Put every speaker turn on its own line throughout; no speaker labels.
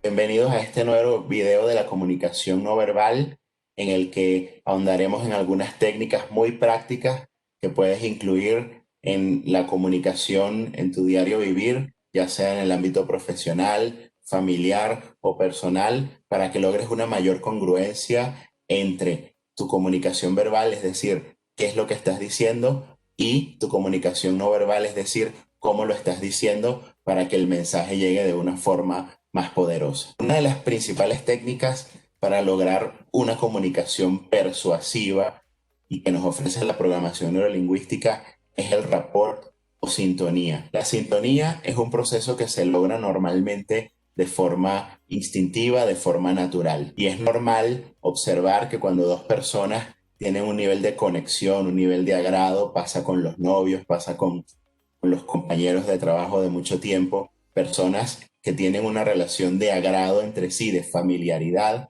Bienvenidos a este nuevo video de la comunicación no verbal en el que ahondaremos en algunas técnicas muy prácticas que puedes incluir en la comunicación en tu diario vivir, ya sea en el ámbito profesional, familiar o personal, para que logres una mayor congruencia entre tu comunicación verbal, es decir, qué es lo que estás diciendo, y tu comunicación no verbal, es decir, cómo lo estás diciendo para que el mensaje llegue de una forma más poderosa. Una de las principales técnicas para lograr una comunicación persuasiva y que nos ofrece la programación neurolingüística es el rapport o sintonía. La sintonía es un proceso que se logra normalmente de forma instintiva, de forma natural. Y es normal observar que cuando dos personas tienen un nivel de conexión, un nivel de agrado, pasa con los novios, pasa con los compañeros de trabajo de mucho tiempo, personas que tienen una relación de agrado entre sí, de familiaridad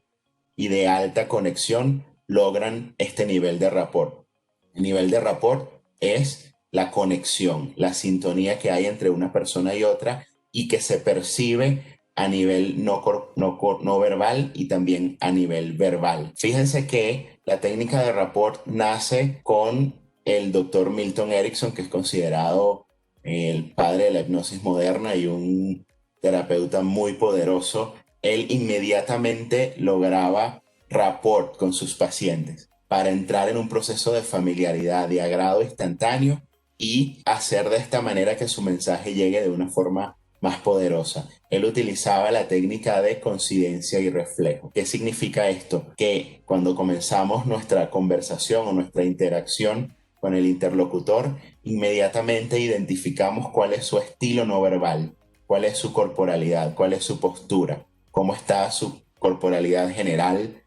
y de alta conexión, logran este nivel de rapport. El nivel de rapport es la conexión, la sintonía que hay entre una persona y otra y que se percibe a nivel no verbal y también a nivel verbal. Fíjense que la técnica de rapport nace con el doctor Milton Erickson, que es considerado el padre de la hipnosis moderna y un terapeuta muy poderoso. Él inmediatamente lograba rapport con sus pacientes para entrar en un proceso de familiaridad, de agrado instantáneo y hacer de esta manera que su mensaje llegue de una forma más poderosa. Él utilizaba la técnica de coincidencia y reflejo. ¿Qué significa esto? Que cuando comenzamos nuestra conversación o nuestra interacción con el interlocutor, inmediatamente identificamos cuál es su estilo no verbal, cuál es su corporalidad, cuál es su postura, cómo está su corporalidad general,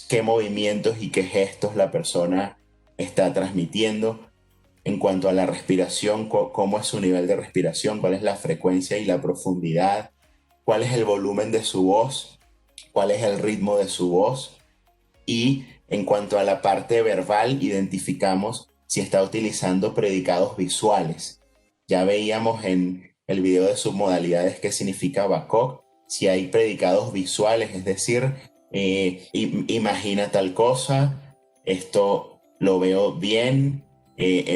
qué movimientos y qué gestos la persona está transmitiendo. En cuanto a la respiración, cómo es su nivel de respiración, cuál es la frecuencia y la profundidad, cuál es el volumen de su voz, cuál es el ritmo de su voz. Y en cuanto a la parte verbal, identificamos si está utilizando predicados visuales. Ya veíamos en el video de submodalidades qué significa BACOC, si hay predicados visuales, es decir, imagina tal cosa, esto lo veo bien,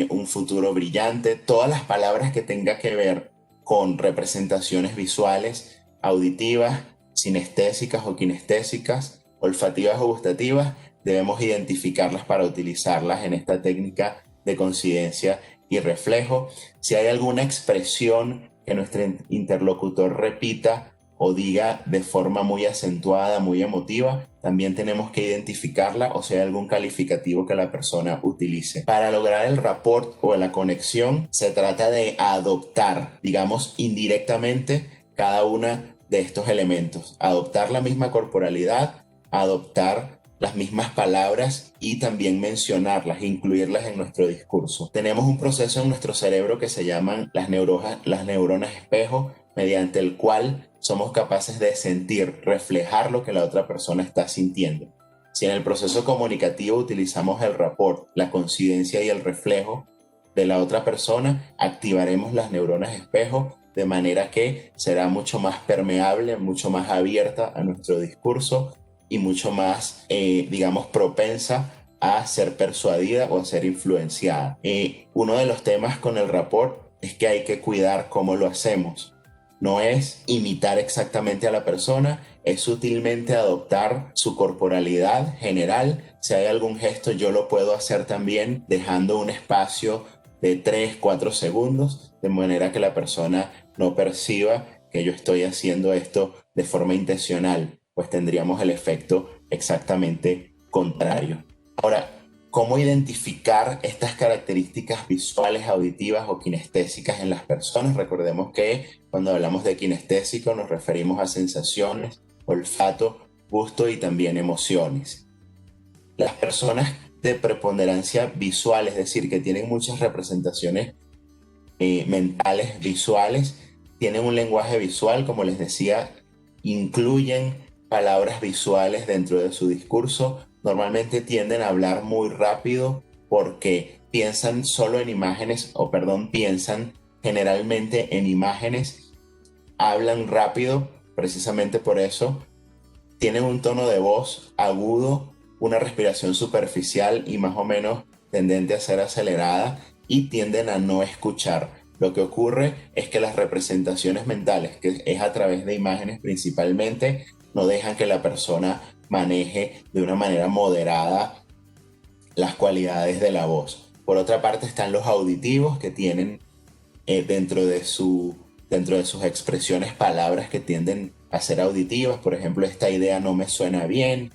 un futuro brillante, todas las palabras que tenga que ver con representaciones visuales, auditivas, sinestésicas o kinestésicas, olfativas o gustativas, debemos identificarlas para utilizarlas en esta técnica de coincidencia y reflejo. Si hay alguna expresión que nuestro interlocutor repita o diga de forma muy acentuada, muy emotiva, también tenemos que identificarla o si hay algún calificativo que la persona utilice. Para lograr el rapport o la conexión, se trata de adoptar, digamos, indirectamente cada una de estos elementos. Adoptar la misma corporalidad, adoptar las mismas palabras y también mencionarlas, incluirlas en nuestro discurso. Tenemos un proceso en nuestro cerebro que se llaman las neuronas espejo, mediante el cual somos capaces de sentir, reflejar lo que la otra persona está sintiendo. Si en el proceso comunicativo utilizamos el rapport, la coincidencia y el reflejo de la otra persona, activaremos las neuronas espejo de manera que será mucho más permeable, mucho más abierta a nuestro discurso y mucho más, digamos, propensa a ser persuadida o a ser influenciada. Uno de los temas con el rapport es que hay que cuidar cómo lo hacemos. No es imitar exactamente a la persona, es sutilmente adoptar su corporalidad general. Si hay algún gesto, yo lo puedo hacer también dejando un espacio de 3-4 segundos, de manera que la persona no perciba que yo estoy haciendo esto de forma intencional, pues tendríamos el efecto exactamente contrario. Ahora, ¿cómo identificar estas características visuales, auditivas o kinestésicas en las personas? Recordemos que cuando hablamos de kinestésico nos referimos a sensaciones, olfato, gusto y también emociones. Las personas de preponderancia visual, es decir, que tienen muchas representaciones mentales visuales, tienen un lenguaje visual, como les decía, incluyen palabras visuales dentro de su discurso, normalmente tienden a hablar muy rápido porque piensan solo en imágenes, piensan generalmente en imágenes, hablan rápido precisamente por eso tienen un tono de voz agudo, una respiración superficial y más o menos tendente a ser acelerada y tienden a no escuchar. Lo que ocurre es que las representaciones mentales, que es a través de imágenes principalmente, no dejan que la persona maneje de una manera moderada las cualidades de la voz. Por otra parte están los auditivos que tienen dentro dentro de sus expresiones palabras que tienden a ser auditivas. Por ejemplo, esta idea no me suena bien,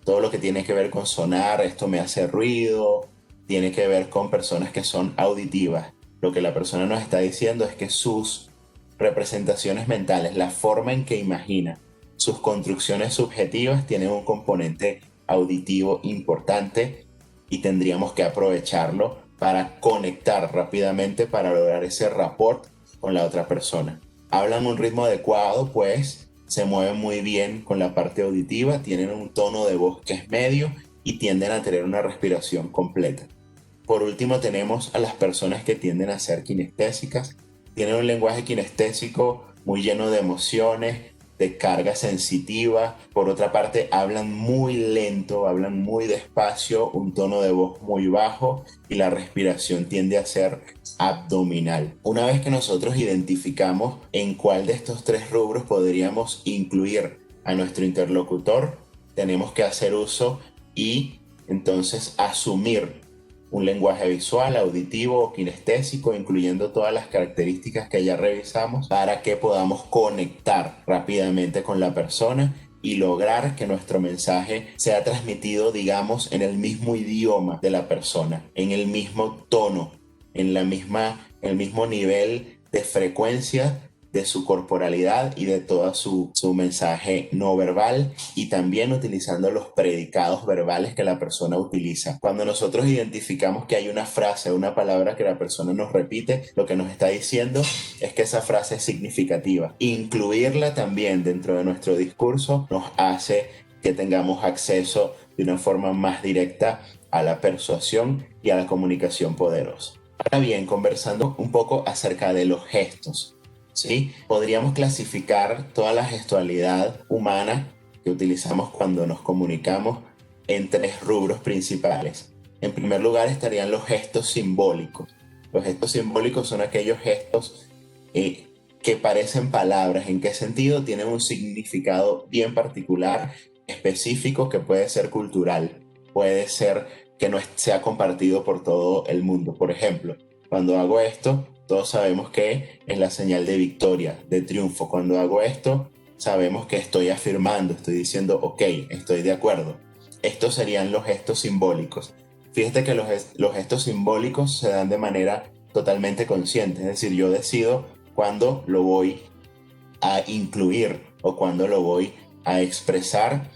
todo lo que tiene que ver con sonar, esto me hace ruido, tiene que ver con personas que son auditivas. Lo que la persona nos está diciendo es que sus representaciones mentales, la forma en que imagina, sus construcciones subjetivas tienen un componente auditivo importante y tendríamos que aprovecharlo para conectar rápidamente para lograr ese rapport con la otra persona. Hablan un ritmo adecuado, pues se mueven muy bien con la parte auditiva, tienen un tono de voz que es medio y tienden a tener una respiración completa. Por último tenemos a las personas que tienden a ser kinestésicas. Tienen un lenguaje kinestésico muy lleno de emociones, de carga sensitiva. Por otra parte, hablan muy lento, hablan muy despacio, un tono de voz muy bajo y la respiración tiende a ser abdominal. Una vez que nosotros identificamos en cuál de estos tres rubros podríamos incluir a nuestro interlocutor, tenemos que hacer uso y entonces asumir un lenguaje visual, auditivo o kinestésico, incluyendo todas las características que ya revisamos para que podamos conectar rápidamente con la persona y lograr que nuestro mensaje sea transmitido, digamos, en el mismo idioma de la persona, en el mismo tono, en el mismo nivel de frecuencia de su corporalidad y de todo su mensaje no verbal, y también utilizando los predicados verbales que la persona utiliza. Cuando nosotros identificamos que hay una frase o una palabra que la persona nos repite, lo que nos está diciendo es que esa frase es significativa. Incluirla también dentro de nuestro discurso nos hace que tengamos acceso de una forma más directa a la persuasión y a la comunicación poderosa. Ahora bien, conversando un poco acerca de los gestos. ¿Sí? Podríamos clasificar toda la gestualidad humana que utilizamos cuando nos comunicamos en tres rubros principales. En primer lugar estarían los gestos simbólicos. Los gestos simbólicos son aquellos gestos que parecen palabras. ¿En qué sentido? Tienen un significado bien particular, específico, que puede ser cultural, puede ser que no sea compartido por todo el mundo. Por ejemplo, cuando hago esto, todos sabemos que es la señal de victoria, de triunfo. Cuando hago esto, sabemos que estoy afirmando, estoy diciendo, ok, estoy de acuerdo. Estos serían los gestos simbólicos. Fíjate que los gestos simbólicos se dan de manera totalmente consciente, es decir, yo decido cuándo lo voy a incluir o cuándo lo voy a expresar,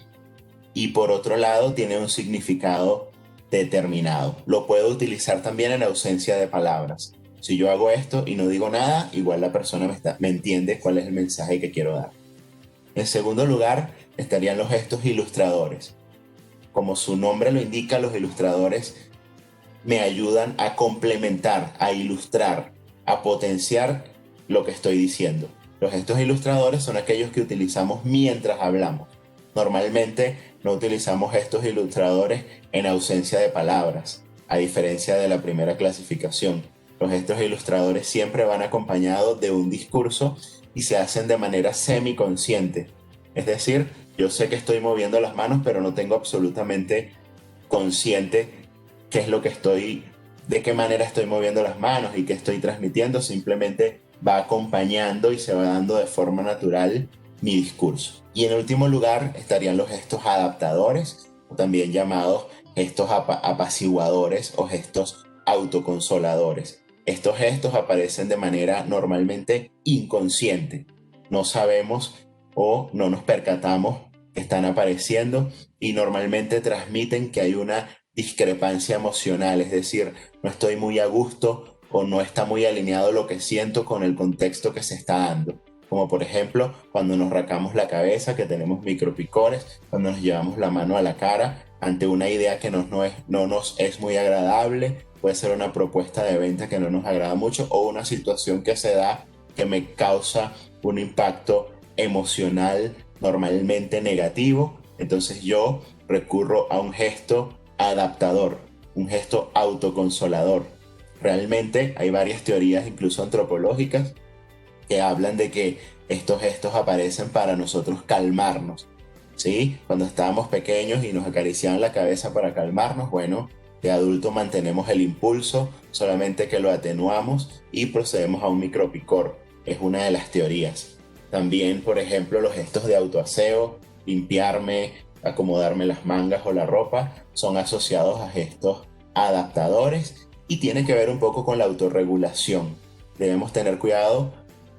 y por otro lado tiene un significado determinado. Lo puedo utilizar también en ausencia de palabras. Si yo hago esto y no digo nada, igual la persona me entiende cuál es el mensaje que quiero dar. En segundo lugar, estarían los gestos ilustradores. Como su nombre lo indica, los ilustradores me ayudan a complementar, a ilustrar, a potenciar lo que estoy diciendo. Los gestos ilustradores son aquellos que utilizamos mientras hablamos. Normalmente no utilizamos gestos ilustradores en ausencia de palabras, a diferencia de la primera clasificación. Los gestos ilustradores siempre van acompañados de un discurso y se hacen de manera semiconsciente. Es decir, yo sé que estoy moviendo las manos, pero no tengo absolutamente consciente qué es lo que de qué manera estoy moviendo las manos y qué estoy transmitiendo. Simplemente va acompañando y se va dando de forma natural mi discurso. Y en último lugar estarían los gestos adaptadores, o también llamados gestos apaciguadores o gestos autoconsoladores. Estos gestos aparecen de manera normalmente inconsciente. No sabemos o no nos percatamos que están apareciendo, y normalmente transmiten que hay una discrepancia emocional, es decir, no estoy muy a gusto o no está muy alineado lo que siento con el contexto que se está dando. Como por ejemplo cuando nos rascamos la cabeza, que tenemos micropicores, cuando nos llevamos la mano a la cara ante una idea que no nos es muy agradable. Puede ser una propuesta de venta que no nos agrada mucho, o una situación que se da que me causa un impacto emocional normalmente negativo, entonces yo recurro a un gesto adaptador, un gesto autoconsolador. Realmente hay varias teorías, incluso antropológicas, que hablan de que estos gestos aparecen para nosotros calmarnos, ¿sí? Cuando estábamos pequeños y nos acariciaban la cabeza para calmarnos, bueno, de adulto mantenemos el impulso, solamente que lo atenuamos y procedemos a un micropicor. Es una de las teorías. También, por ejemplo, los gestos de autoaseo, limpiarme, acomodarme las mangas o la ropa, son asociados a gestos adaptadores y tiene que ver un poco con la autorregulación. Debemos tener cuidado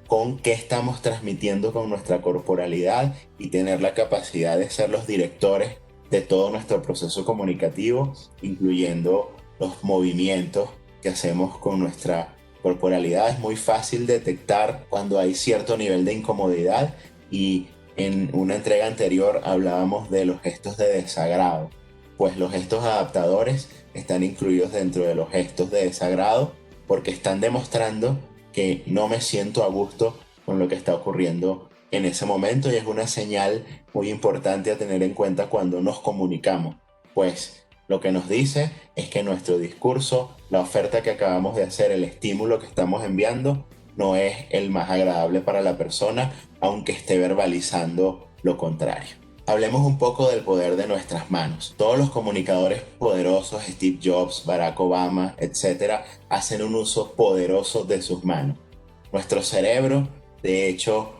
con qué estamos transmitiendo con nuestra corporalidad y tener la capacidad de ser los directores de todo nuestro proceso comunicativo, incluyendo los movimientos que hacemos con nuestra corporalidad. Es muy fácil detectar cuando hay cierto nivel de incomodidad y en una entrega anterior hablábamos de los gestos de desagrado. Pues los gestos adaptadores están incluidos dentro de los gestos de desagrado porque están demostrando que no me siento a gusto con lo que está ocurriendo en ese momento y es una señal muy importante a tener en cuenta cuando nos comunicamos. Pues lo que nos dice es que nuestro discurso, la oferta que acabamos de hacer, el estímulo que estamos enviando, no es el más agradable para la persona, aunque esté verbalizando lo contrario. Hablemos un poco del poder de nuestras manos. Todos los comunicadores poderosos, Steve Jobs, Barack Obama, etcétera, hacen un uso poderoso de sus manos. Nuestro cerebro, de hecho,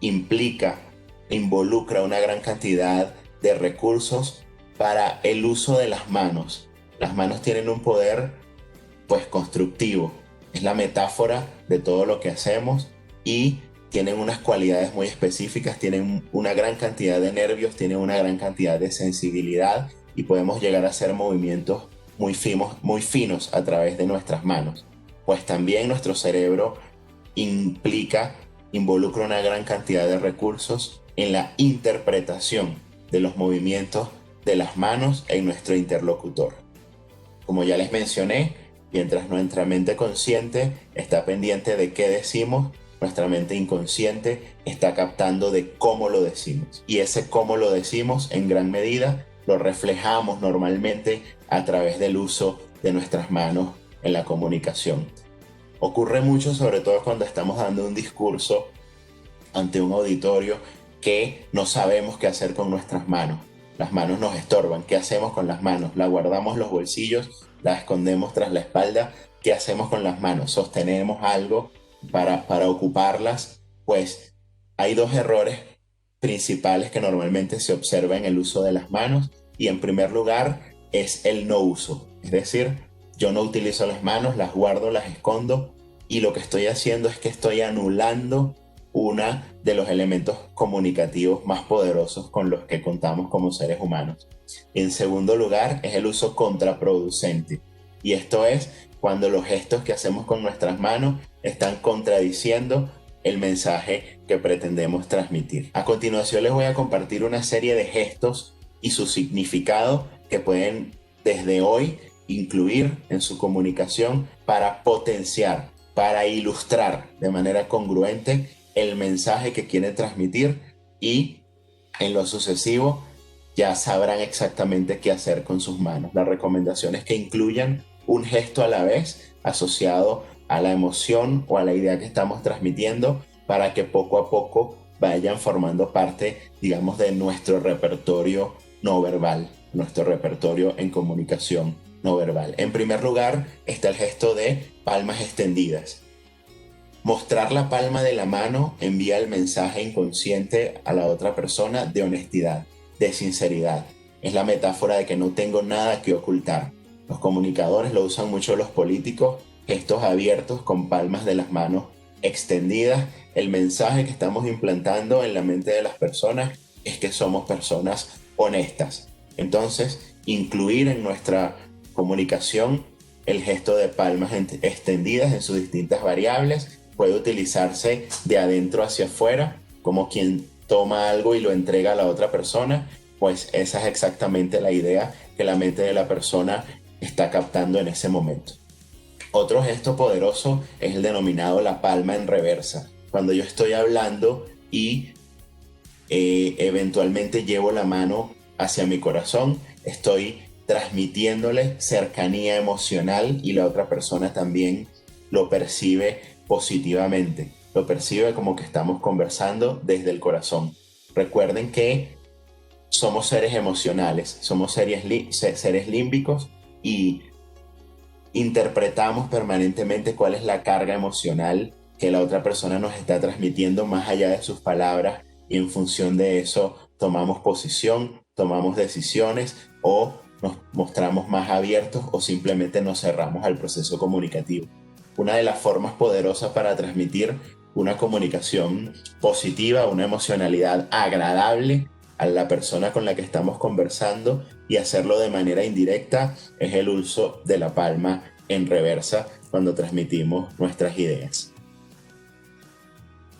involucra una gran cantidad de recursos para el uso de las manos. Las manos tienen un poder, pues, constructivo. Es la metáfora de todo lo que hacemos y tienen unas cualidades muy específicas, tienen una gran cantidad de nervios, tienen una gran cantidad de sensibilidad y podemos llegar a hacer movimientos muy finos a través de nuestras manos. Pues también nuestro cerebro involucra una gran cantidad de recursos en la interpretación de los movimientos de las manos en nuestro interlocutor. Como ya les mencioné, mientras nuestra mente consciente está pendiente de qué decimos, nuestra mente inconsciente está captando de cómo lo decimos. Y ese cómo lo decimos en gran medida lo reflejamos normalmente a través del uso de nuestras manos en la comunicación. Ocurre mucho, sobre todo cuando estamos dando un discurso ante un auditorio, que no sabemos qué hacer con nuestras manos. Las manos nos estorban. ¿Qué hacemos con las manos? ¿La guardamos en los bolsillos? ¿La escondemos tras la espalda? ¿Qué hacemos con las manos? ¿Sostenemos algo para ocuparlas? Pues hay dos errores principales que normalmente se observa en el uso de las manos y en primer lugar es el no uso. Es decir, yo no utilizo las manos, las guardo, las escondo y lo que estoy haciendo es que estoy anulando uno de los elementos comunicativos más poderosos con los que contamos como seres humanos. En segundo lugar, es el uso contraproducente. Y esto es cuando los gestos que hacemos con nuestras manos están contradiciendo el mensaje que pretendemos transmitir. A continuación les voy a compartir una serie de gestos y su significado que pueden desde hoy incluir en su comunicación para potenciar, para ilustrar de manera congruente el mensaje que quieren transmitir y en lo sucesivo ya sabrán exactamente qué hacer con sus manos. La recomendación es que incluyan un gesto a la vez asociado a la emoción o a la idea que estamos transmitiendo para que poco a poco vayan formando parte, digamos, de nuestro repertorio no verbal, nuestro repertorio en comunicación no verbal. En primer lugar está el gesto de palmas extendidas. Mostrar la palma de la mano envía el mensaje inconsciente a la otra persona de honestidad, de sinceridad. Es la metáfora de que no tengo nada que ocultar. Los comunicadores lo usan mucho los políticos, gestos abiertos con palmas de las manos extendidas. El mensaje que estamos implantando en la mente de las personas es que somos personas honestas. Entonces, incluir en nuestra comunicación el gesto de palmas extendidas en sus distintas variables puede utilizarse de adentro hacia afuera, como quien toma algo y lo entrega a la otra persona, pues esa es exactamente la idea que la mente de la persona está captando en ese momento. Otro gesto poderoso es el denominado la palma en reversa. Cuando yo estoy hablando y eventualmente llevo la mano hacia mi corazón, estoy transmitiéndole cercanía emocional y la otra persona también lo percibe positivamente, lo percibe como que estamos conversando desde el corazón. Recuerden que somos seres emocionales, somos seres límbicos y interpretamos permanentemente cuál es la carga emocional que la otra persona nos está transmitiendo más allá de sus palabras, y en función de eso tomamos posición, tomamos decisiones o nos mostramos más abiertos o simplemente nos cerramos al proceso comunicativo. Una de las formas poderosas para transmitir una comunicación positiva, una emocionalidad agradable a la persona con la que estamos conversando y hacerlo de manera indirecta es el uso de la palma en reversa cuando transmitimos nuestras ideas.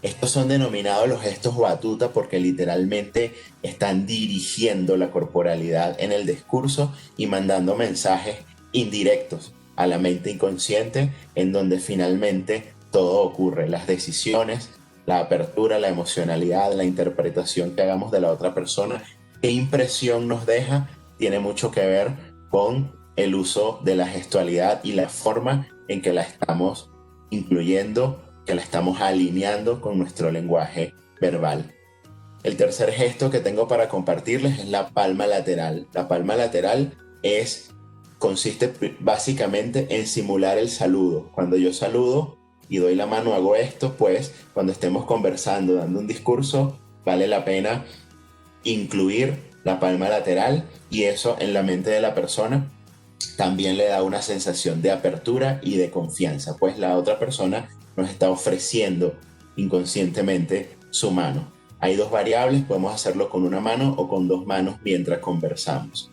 Estos son denominados los gestos batuta porque literalmente están dirigiendo la corporalidad en el discurso y mandando mensajes indirectos a la mente inconsciente, en donde finalmente todo ocurre, las decisiones, la apertura, la emocionalidad, la interpretación que hagamos de la otra persona, qué impresión nos deja, tiene mucho que ver con el uso de la gestualidad y la forma en que la estamos incluyendo, que la estamos alineando con nuestro lenguaje verbal. El tercer gesto que tengo para compartirles es la palma lateral. La palma lateral consiste básicamente en simular el saludo. Cuando yo saludo y doy la mano, hago esto, pues cuando estemos conversando, dando un discurso, vale la pena incluir la palma lateral, y eso en la mente de la persona también le da una sensación de apertura y de confianza, pues la otra persona nos está ofreciendo inconscientemente su mano. Hay dos variables, podemos hacerlo con una mano o con dos manos mientras conversamos.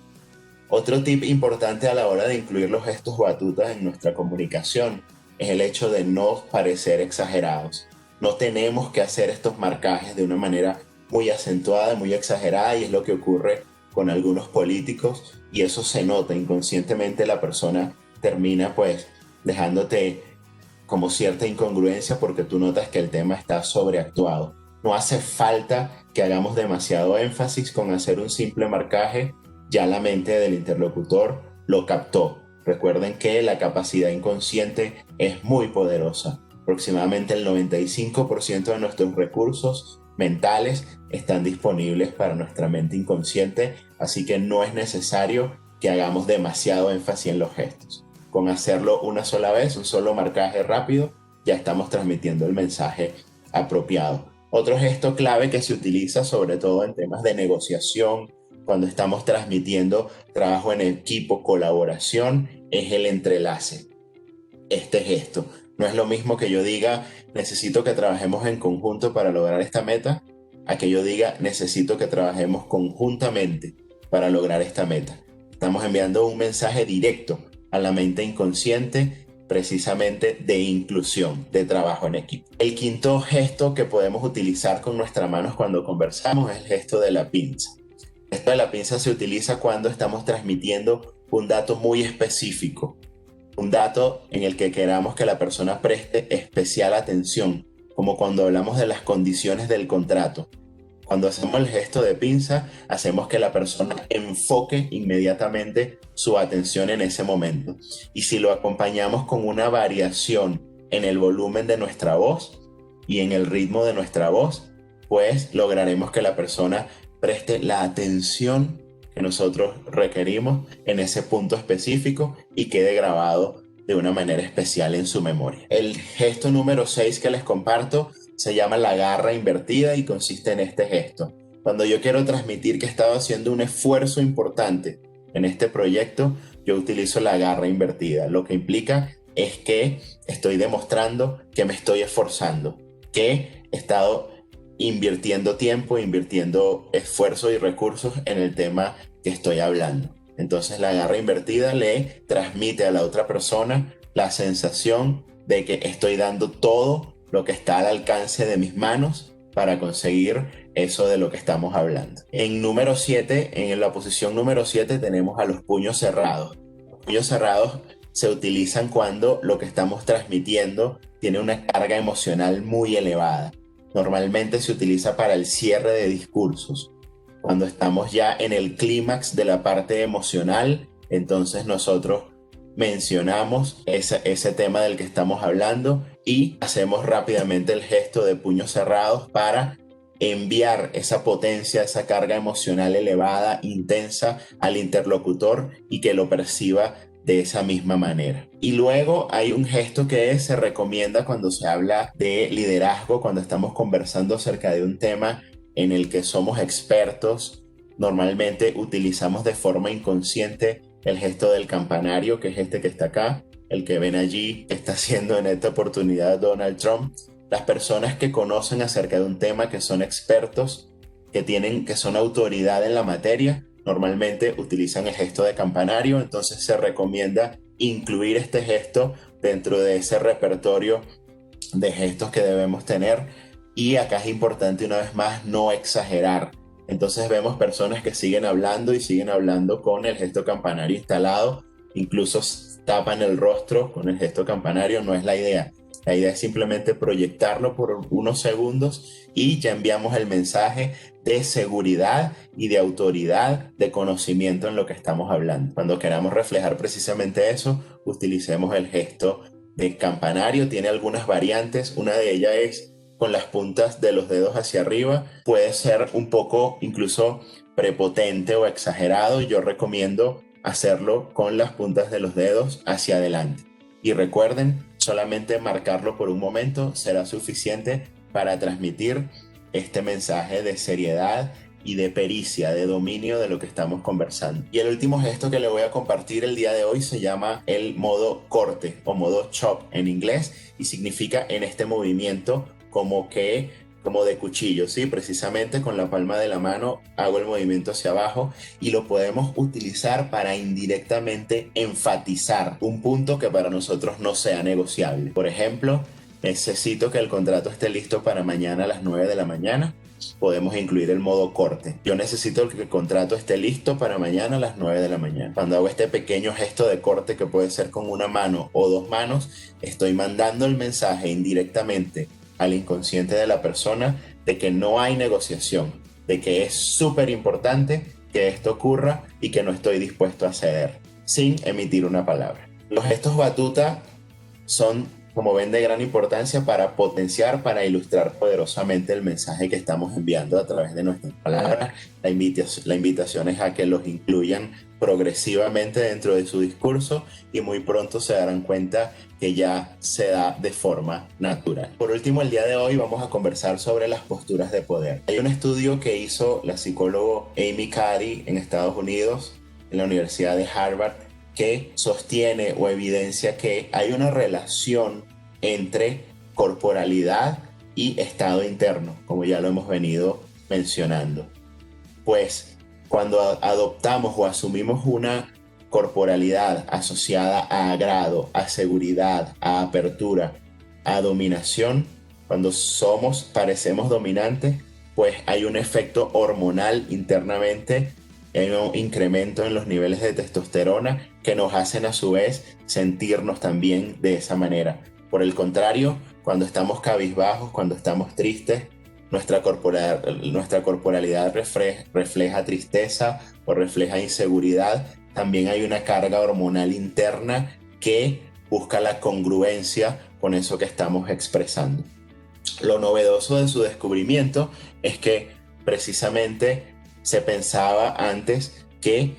Otro tip importante a la hora de incluir los gestos batutas en nuestra comunicación es el hecho de no parecer exagerados. No tenemos que hacer estos marcajes de una manera muy acentuada, muy exagerada, y es lo que ocurre con algunos políticos, y eso se nota inconscientemente. La persona termina pues dejándote como cierta incongruencia porque tú notas que el tema está sobreactuado. No hace falta que hagamos demasiado énfasis con hacer un simple marcaje, ya la mente del interlocutor lo captó. Recuerden que la capacidad inconsciente es muy poderosa. Aproximadamente el 95% de nuestros recursos mentales están disponibles para nuestra mente inconsciente, así que no es necesario que hagamos demasiado énfasis en los gestos. Con hacerlo una sola vez, un solo marcaje rápido, ya estamos transmitiendo el mensaje apropiado. Otro gesto clave que se utiliza sobre todo en temas de negociación, cuando estamos transmitiendo trabajo en equipo, colaboración, es el entrelace. Este gesto no es lo mismo que yo diga necesito que trabajemos en conjunto para lograr esta meta, a que yo diga necesito que trabajemos conjuntamente para lograr esta meta. Estamos enviando un mensaje directo a la mente inconsciente, precisamente de inclusión, de trabajo en equipo. El quinto gesto que podemos utilizar con nuestras manos cuando conversamos es el gesto de la pinza. El gesto de la pinza se utiliza cuando estamos transmitiendo un dato muy específico, un dato en el que queramos que la persona preste especial atención, como cuando hablamos de las condiciones del contrato. Cuando hacemos el gesto de pinza, hacemos que la persona enfoque inmediatamente su atención en ese momento. Y si lo acompañamos con una variación en el volumen de nuestra voz y en el ritmo de nuestra voz, pues lograremos que la persona preste la atención que nosotros requerimos en ese punto específico y quede grabado de una manera especial en su memoria. El gesto número 6 que les comparto se llama la garra invertida y consiste en este gesto. Cuando yo quiero transmitir que he estado haciendo un esfuerzo importante en este proyecto, yo utilizo la garra invertida. Lo que implica es que estoy demostrando que me estoy esforzando, que he estado invirtiendo tiempo, invirtiendo esfuerzo y recursos en el tema que estoy hablando. Entonces la garra invertida le transmite a la otra persona la sensación de que estoy dando todo lo que está al alcance de mis manos para conseguir eso de lo que estamos hablando. En número 7, en la posición número 7 tenemos a los puños cerrados. Los puños cerrados se utilizan cuando lo que estamos transmitiendo tiene una carga emocional muy elevada. normalmente se utiliza para el cierre de discursos. Cuando estamos ya en el clímax de la parte emocional, entonces nosotros mencionamos ese tema del que estamos hablando y hacemos rápidamente el gesto de puños cerrados para enviar esa potencia, esa carga emocional elevada, intensa al interlocutor y que lo perciba de esa misma manera. Y luego hay un gesto que se recomienda cuando se habla de liderazgo, cuando estamos conversando acerca de un tema en el que somos expertos. Normalmente utilizamos de forma inconsciente el gesto del campanario, que es este que está acá, el que ven allí, que está haciendo en esta oportunidad Donald Trump. Las personas que conocen acerca de un tema, que son expertos, que son autoridad en la materia, normalmente utilizan el gesto de campanario. Entonces se recomienda incluir este gesto dentro de ese repertorio de gestos que debemos tener. Y acá es importante, una vez más, no exagerar. Entonces vemos personas que siguen hablando y siguen hablando con el gesto campanario instalado, incluso tapan el rostro con el gesto campanario. No es la idea. La idea es simplemente proyectarlo por unos segundos y ya enviamos el mensaje de seguridad y de autoridad, de conocimiento en lo que estamos hablando. Cuando queramos reflejar precisamente eso, utilicemos el gesto de campanario. Tiene algunas variantes. Una de ellas es con las puntas de los dedos hacia arriba. Puede ser un poco incluso prepotente o exagerado. Yo recomiendo hacerlo con las puntas de los dedos hacia adelante. Y recuerden, solamente marcarlo por un momento será suficiente para transmitir este mensaje de seriedad y de pericia, de dominio de lo que estamos conversando. Y el último gesto que le voy a compartir el día de hoy se llama el modo corte o modo chop en inglés, y significa en este movimiento como de cuchillo, ¿sí? Precisamente con la palma de la mano hago el movimiento hacia abajo y lo podemos utilizar para indirectamente enfatizar un punto que para nosotros no sea negociable. Por ejemplo, necesito que el contrato esté listo para mañana a las 9 de la mañana. Podemos incluir el modo corte. Yo necesito que el contrato esté listo para mañana a las 9 de la mañana. Cuando hago este pequeño gesto de corte, que puede ser con una mano o dos manos, estoy mandando el mensaje indirectamente al inconsciente de la persona de que no hay negociación, de que es súper importante que esto ocurra y que no estoy dispuesto a ceder, sin emitir una palabra. Los gestos batuta son, como ven, de gran importancia para potenciar, para ilustrar poderosamente el mensaje que estamos enviando a través de nuestras palabras. La invitación es a que los incluyan progresivamente dentro de su discurso y muy pronto se darán cuenta que ya se da de forma natural. Por último, el día de hoy vamos a conversar sobre las posturas de poder. Hay un estudio que hizo la psicóloga Amy Cuddy en Estados Unidos, en la Universidad de Harvard, que sostiene o evidencia que hay una relación entre corporalidad y estado interno, como ya lo hemos venido mencionando. Pues cuando adoptamos o asumimos una corporalidad asociada a agrado, a seguridad, a apertura, a dominación, cuando parecemos dominantes, pues hay un efecto hormonal internamente, hay un incremento en los niveles de testosterona que nos hacen a su vez sentirnos también de esa manera. Por el contrario, cuando estamos cabizbajos, cuando estamos tristes, nuestra corporalidad refleja tristeza o refleja inseguridad. También hay una carga hormonal interna que busca la congruencia con eso que estamos expresando. Lo novedoso de su descubrimiento es que precisamente se pensaba antes que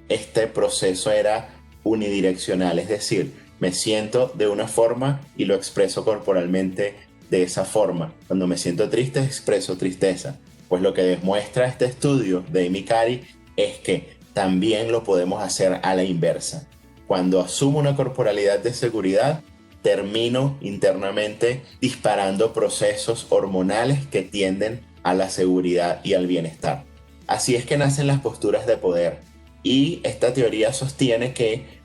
este proceso era unidireccional, es decir, me siento de una forma y lo expreso corporalmente de esa forma. Cuando me siento triste, expreso tristeza. Pues lo que demuestra este estudio de Amy Cuddy es que también lo podemos hacer a la inversa. Cuando asumo una corporalidad de seguridad, termino internamente disparando procesos hormonales que tienden a la seguridad y al bienestar. Así es que nacen las posturas de poder. Y esta teoría sostiene que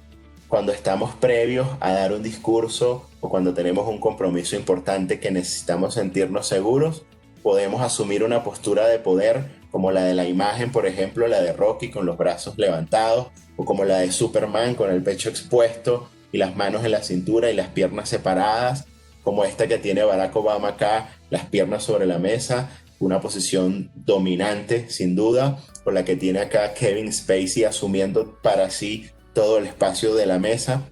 cuando estamos previos a dar un discurso o cuando tenemos un compromiso importante que necesitamos sentirnos seguros, podemos asumir una postura de poder como la de la imagen, por ejemplo, la de Rocky con los brazos levantados, o como la de Superman con el pecho expuesto y las manos en la cintura y las piernas separadas, como esta que tiene Barack Obama acá, las piernas sobre la mesa, una posición dominante, sin duda, con la que tiene acá Kevin Spacey asumiendo para sí todo el espacio de la mesa.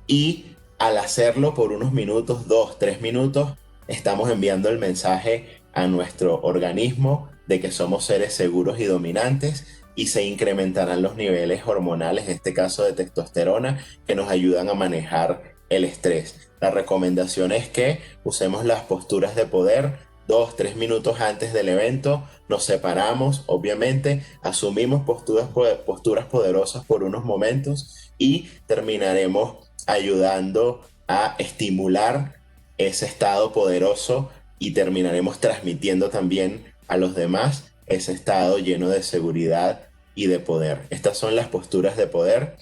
Y al hacerlo por unos minutos, 2, 3 minutos, estamos enviando el mensaje a nuestro organismo de que somos seres seguros y dominantes y se incrementarán los niveles hormonales, en este caso de testosterona, que nos ayudan a manejar el estrés. La recomendación es que usemos las posturas de poder 2, 3 minutos antes del evento, nos separamos, obviamente, asumimos posturas poderosas por unos momentos y terminaremos ayudando a estimular ese estado poderoso y terminaremos transmitiendo también a los demás ese estado lleno de seguridad y de poder. Estas son las posturas de poder.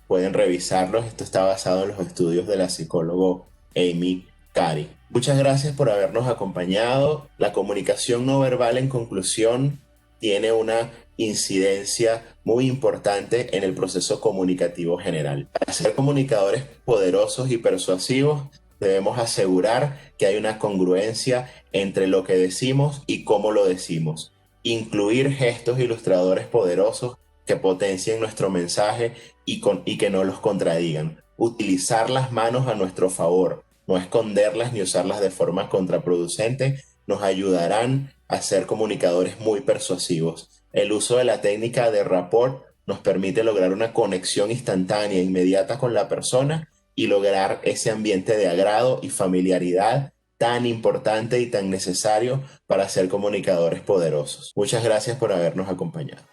Pueden revisarlos. Esto está basado en los estudios de la psicólogo Amy Cuddy. Muchas gracias por habernos acompañado. La comunicación no verbal, en conclusión, tiene una incidencia muy importante en el proceso comunicativo general. Para ser comunicadores poderosos y persuasivos, debemos asegurar que hay una congruencia entre lo que decimos y cómo lo decimos. Incluir gestos ilustradores poderosos que potencien nuestro mensaje y que no los contradigan. Utilizar las manos a nuestro favor, no esconderlas ni usarlas de forma contraproducente, nos ayudarán a ser comunicadores muy persuasivos. El uso de la técnica de rapport nos permite lograr una conexión instantánea e inmediata con la persona y lograr ese ambiente de agrado y familiaridad tan importante y tan necesario para ser comunicadores poderosos. Muchas gracias por habernos acompañado.